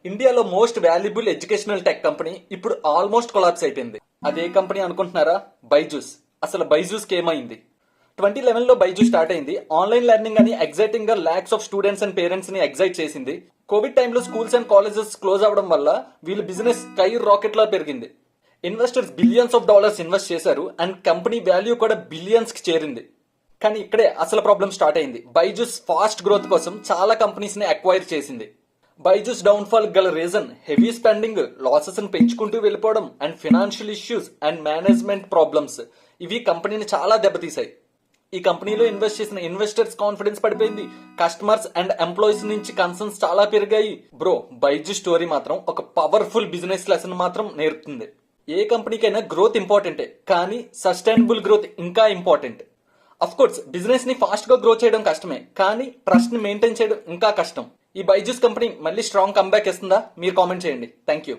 ఇండియాలో most valuable educational tech company ఇప్పుడు almost collapse అయిపోయింది. అదే కంపెనీ అనుకుంటున్నారా? బైజూస్. అసలు బైజూస్ కి ఏమైంది? 2011 లో బైజూస్ స్టార్ట్ అయింది. ఆన్లైన్ లెర్నింగ్ అని ఎగ్జైటింగ్ గా lakhs of students and parents ని ఎగ్జైట్ చేసింది. కోవిడ్ టైంలో స్కూల్స్ అండ్ కాలేజెస్ క్లోజ్ అవడం వల్ల వీళ్ళ బిజినెస్ స్కై రాకెట్ లా పెరిగింది. Investors billions of dollars invest చేశారు అండ్ కంపెనీ వాల్యూ కూడా బిలియన్స్ కి చేరింది. కానీ ఇక్కడే అసలు ప్రాబ్లం స్టార్ట్ అయింది. బైజూస్ ఫాస్ట్ గ్రోత్ కోసం చాలా కంపెనీస్ ని అక్వైర్ చేసింది. బైజూస్ డౌన్ ఫాల్ గల రీజన్ హెవీ స్పెండింగ్, లాసెస్ ని పెంచుకుంటూ వెళ్ళిపోవడం and financial issues and management problems. ఇవి కంపెనీని చాలా దెబ్బతీశాయి. ఈ కంపెనీలో ఇన్వెస్ట్ చేసిన ఇన్వెస్టర్స్ కాన్ఫిడెన్స్ పడిపోయింది. కస్టమర్స్ అండ్ ఎంప్లాయీస్ నుంచి కన్సర్న్స్ చాలా పెరిగాయి. బ్రో, బైజూస్ స్టోరీ మాత్రం ఒక పవర్ఫుల్ బిజినెస్ లెసన్ మాత్రం నేర్పుతుంది. ఏ కంపెనీకైనా గ్రోత్ ఇంపార్టెంటే, కానీ సస్టైనబుల్ గ్రోత్ ఇంకా ఇంపార్టెంట్. అఫ్ కోర్స్ బిజినెస్ ని ఫాస్ట్ గా గ్రో చేయడం కష్టమే, కానీ ట్రస్ట్ ని మెయింటైన్ చేయడం ఇంకా కష్టం. ఈ బైజూస్ కంపెనీ మళ్ళీ స్ట్రాంగ్ కంబ్యాక్ ఇస్తుందా? మీరు కామెంట్ చేయండి. Thank you.